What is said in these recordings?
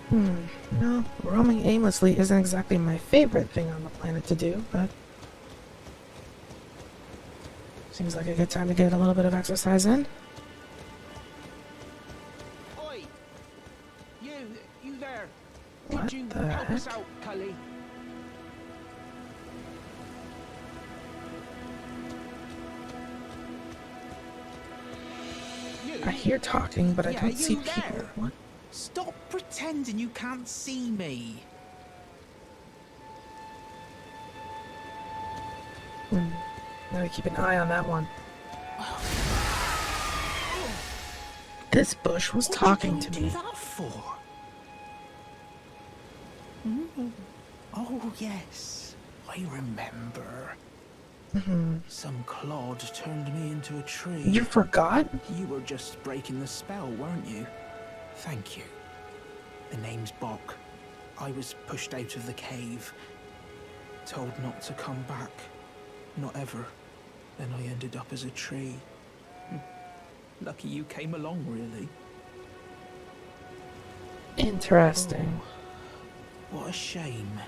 No, roaming aimlessly isn't exactly my favorite thing on the planet to do, but seems like a good time to get a little bit of exercise in. Oi! You there? What Could you the help us heck? out, Cully? I hear talking, but I Yeah, don't see you people. there? What? Stop pretending you can't see me. Gotta keep an eye on that one. This bush was talking to What did me. you do that for? Mm. Oh, yes. I remember. Some clod turned me into a tree. You forgot? You were just breaking the spell, weren't you? Thank you. The name's Bok. I was pushed out of the cave. Told not to come back. Not ever. Then I ended up as a tree. Lucky you came along, really. Interesting. Oh, what a shame.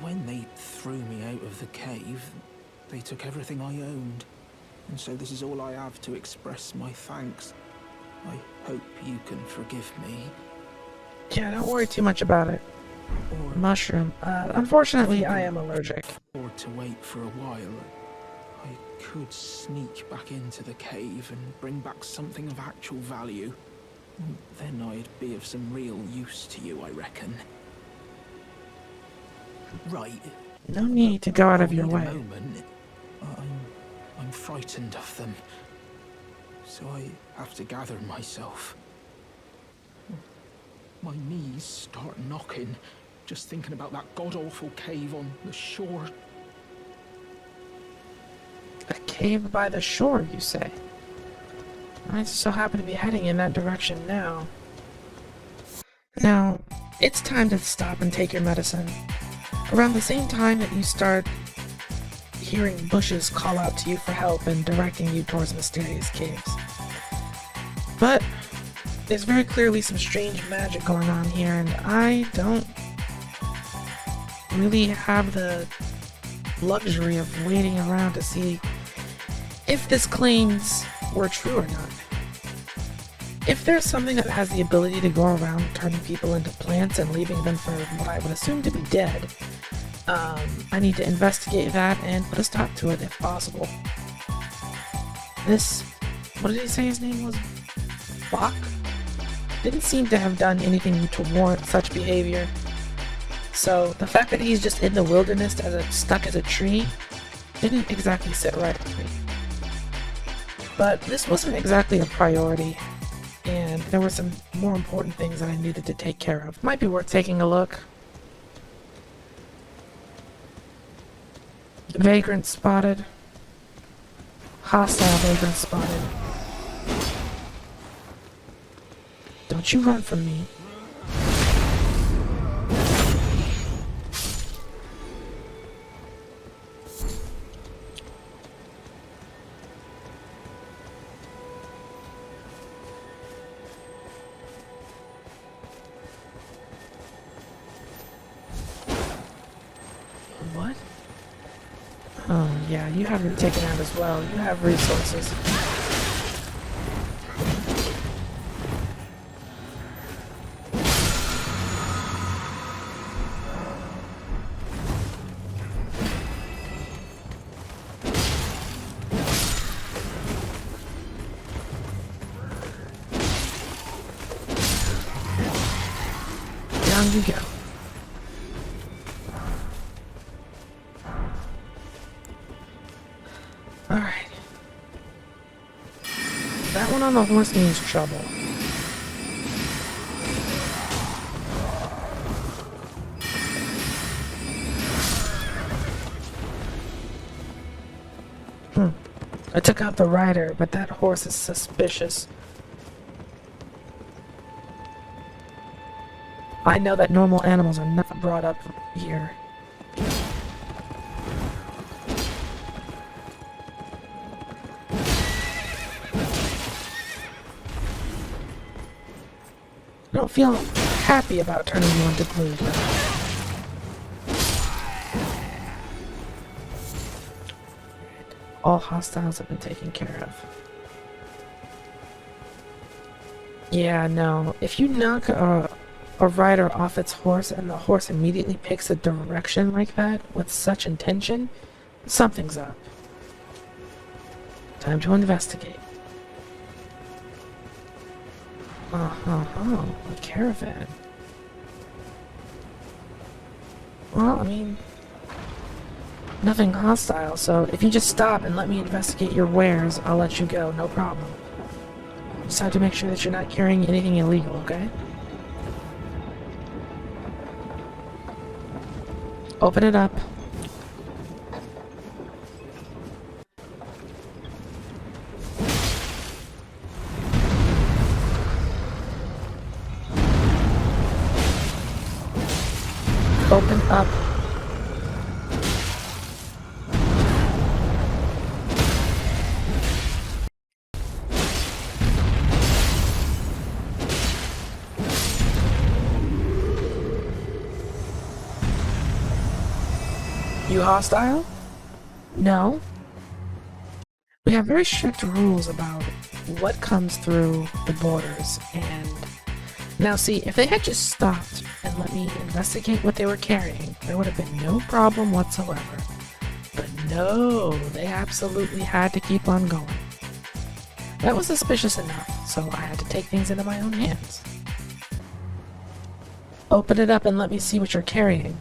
When they threw me out of the cave, they took everything I owned. And so this is all I have to express my thanks. I hope you can forgive me. Yeah, don't worry too much about it. Or, Mushroom. Unfortunately, I am allergic. or to wait for a while. I could sneak back into the cave and bring back something of actual value. Then I'd be of some real use to you, I reckon. Right. No need to go out of your I'll need a way. moment. I'm frightened of them. So I have to gather myself. My knees start knocking, just thinking about that god-awful cave on the shore. A cave by the shore, you say? I so happen to be heading in that direction now. Now, it's time to stop and take your medicine. Around the same time that you start hearing bushes call out to you for help and directing you towards mysterious caves. But there's very clearly some strange magic going on here, and I don't really have the luxury of waiting around to see if this claims were true or not. If there's something that has the ability to go around turning people into plants and leaving them for what I would assume to be dead, I need to investigate that and put a stop to it if possible. This, what did he say his name was? Bok? Didn't seem to have done anything to warrant such behavior. So the fact that he's just in the wilderness stuck as a tree didn't exactly sit right with me. But this wasn't exactly a priority, and there were some more important things that I needed to take care of. Might be worth taking a look. Vagrant spotted. Hostile vagrant spotted. Don't you run from me. What? Oh, yeah, you have been taken out as well. You have resources. Down you go. Alright. That one on the horse means trouble. I took out the rider, but that horse is suspicious. I know that normal animals are not brought up here. I don't feel happy about turning you into glue. All hostiles have been taken care of. Yeah, no. If you knock a rider off its horse and the horse immediately picks a direction like that with such intention, something's up. Time to investigate. A caravan. Well, I mean, nothing hostile, so if you just stop and let me investigate your wares, I'll let you go, no problem. Just have to make sure that you're not carrying anything illegal, okay? Open it up. Open up. You hostile? No. We have very strict rules about what comes through the borders, and now see, if they had just stopped and let me investigate what they were carrying, there would have been no problem whatsoever. But no, they absolutely had to keep on going. That was suspicious enough, so I had to take things into my own hands. Open it up and let me see what you're carrying.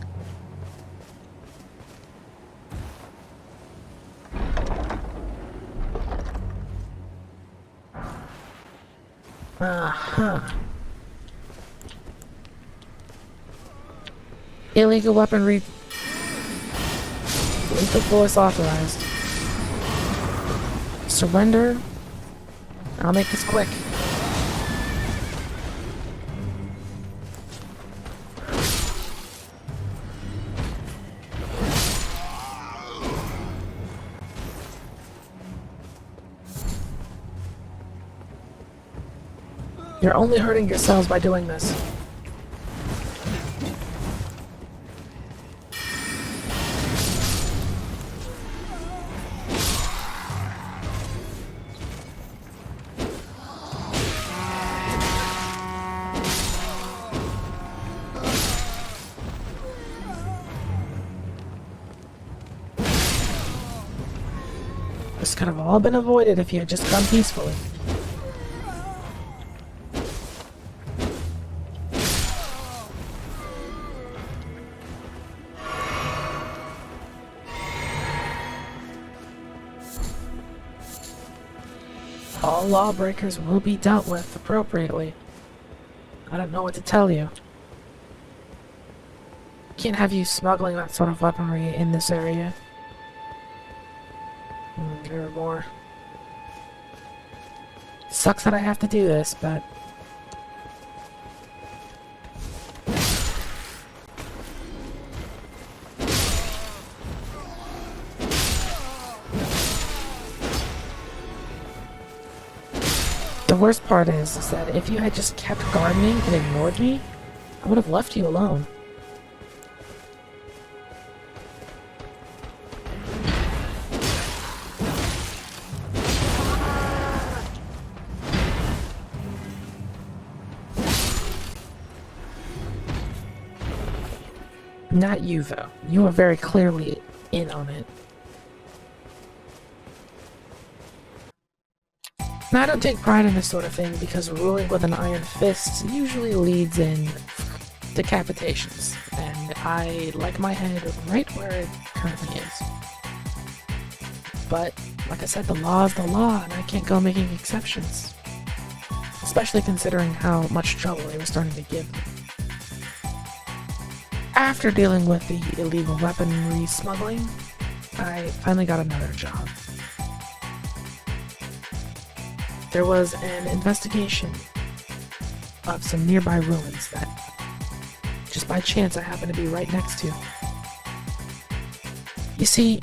Illegal weaponry. Lethal force authorized. Surrender. I'll make this quick. You're only hurting yourselves by doing this. This could have all been avoided if you had just come peacefully. All lawbreakers will be dealt with appropriately. I don't know what to tell you. Can't have you smuggling that sort of weaponry in this area. There are more. Sucks that I have to do this, but... The worst part is that if you had just kept gardening and ignored me, I would have left you alone. Not you, though. You are very clearly in on it. Now, I don't take pride in this sort of thing because ruling with an iron fist usually leads in decapitations, and I like my head right where it currently is. But, like I said, the law is the law, and I can't go making exceptions. Especially considering how much trouble they were starting to give me. After dealing with the illegal weaponry smuggling, I finally got another job. There was an investigation of some nearby ruins that, just by chance, I happened to be right next to. You see,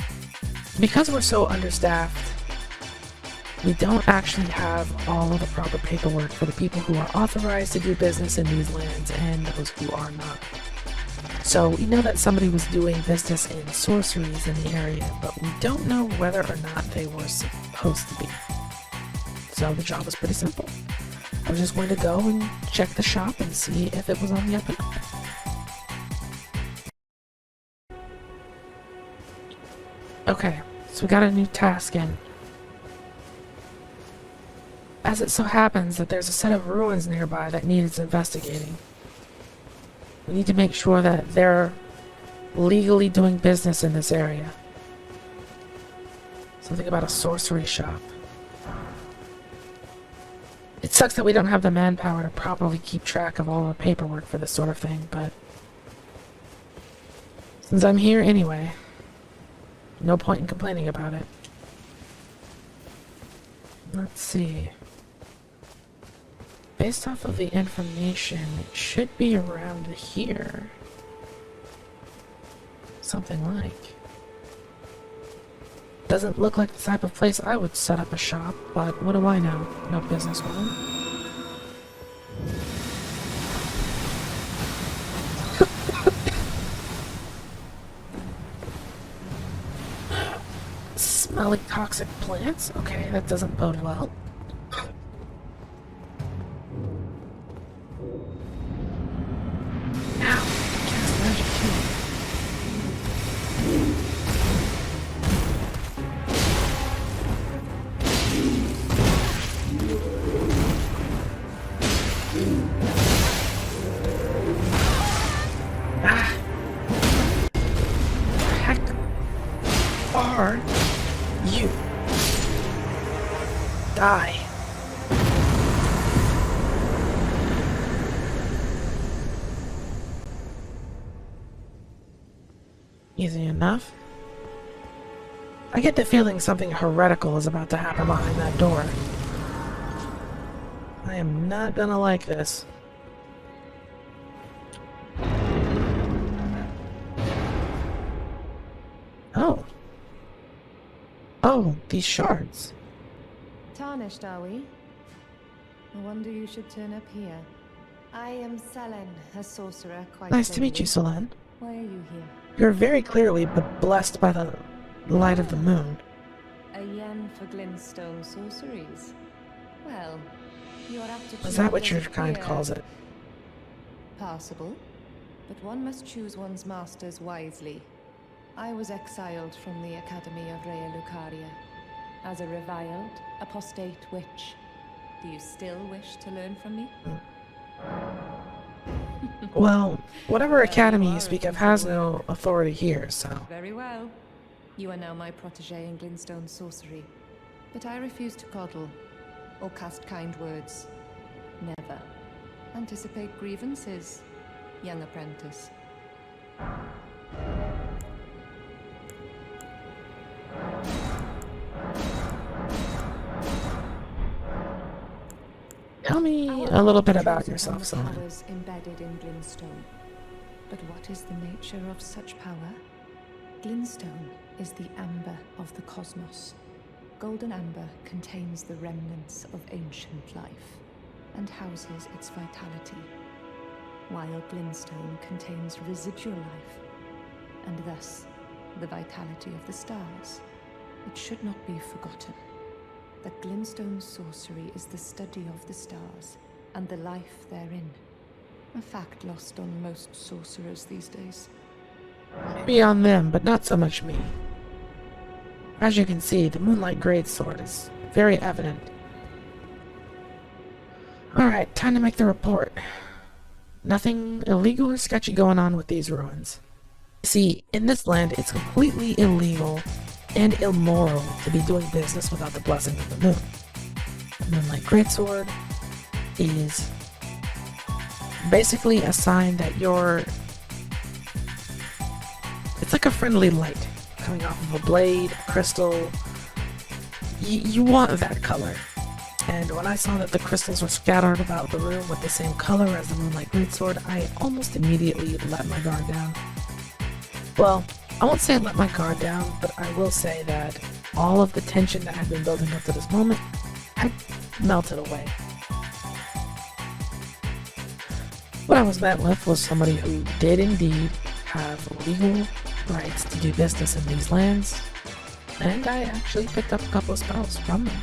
because we're so understaffed, we don't actually have all of the proper paperwork for the people who are authorized to do business in these lands and those who are not. So we know that somebody was doing business in sorceries in the area, but we don't know whether or not they were supposed to be. So the job was pretty simple. I was just going to go and check the shop and see if it was on the up and up. Okay, so we got a new task in. As it so happens that there's a set of ruins nearby that needs investigating. We need to make sure that they're legally doing business in this area. Something about a sorcery shop. It sucks that we don't have the manpower to properly keep track of all the paperwork for this sort of thing, but since I'm here anyway, no point in complaining about it. Let's see. Based off of the information, it should be around here. Something like. Doesn't look like the type of place I would set up a shop, but what do I know? No business woman. Smelly toxic plants? Okay, that doesn't bode well. Ow! Cast magic too. Ah! Heck are you? Die. Easy enough. I get the feeling something heretical is about to happen behind that door. I am not gonna like this. Oh. Oh, these shards. Tarnished, are we? No wonder you should turn up here. I am Selen, a sorcerer quite Nice to meet you, plainly. Solen. Why are you here? You're very clearly blessed by the light of the moon. A yen for glintstone sorceries. Well, your aptitude Is that what your does kind appear calls it? Passable, but one must choose one's masters wisely. I was exiled from the Academy of Rea Lucaria as a reviled, apostate witch. Do you still wish to learn from me? Well, whatever academy you speak of has no authority here, so... Very well. You are now my protege in glintstone sorcery. But I refuse to coddle or cast kind words. Never. Anticipate grievances, young apprentice. Tell me a little bit about yourself, Some Solen. powers embedded in glintstone. But what is the nature of such power? Glintstone is the amber of the cosmos. Golden amber contains the remnants of ancient life and houses its vitality, while glintstone contains residual life and thus the vitality of the stars. It should not be forgotten that glintstone sorcery is the study of the stars and the life therein. A fact lost on most sorcerers these days. Maybe on them, but not so much me. As you can see, the Moonlight Greatsword is very evident. Alright, time to make the report. Nothing illegal or sketchy going on with these ruins. See, in this land, it's completely illegal and immoral to be doing business without the blessing of the moon. The Moonlight Greatsword is basically a sign that you're... It's like a friendly light coming off of a blade, a crystal. You want that color. And when I saw that the crystals were scattered about the room with the same color as the Moonlight Greatsword, I almost immediately let my guard down. Well, I won't say I let my guard down, but I will say that all of the tension that had been building up to this moment had melted away. What I was met with was somebody who did indeed have legal rights to do business in these lands, and I actually picked up a couple of spells from them.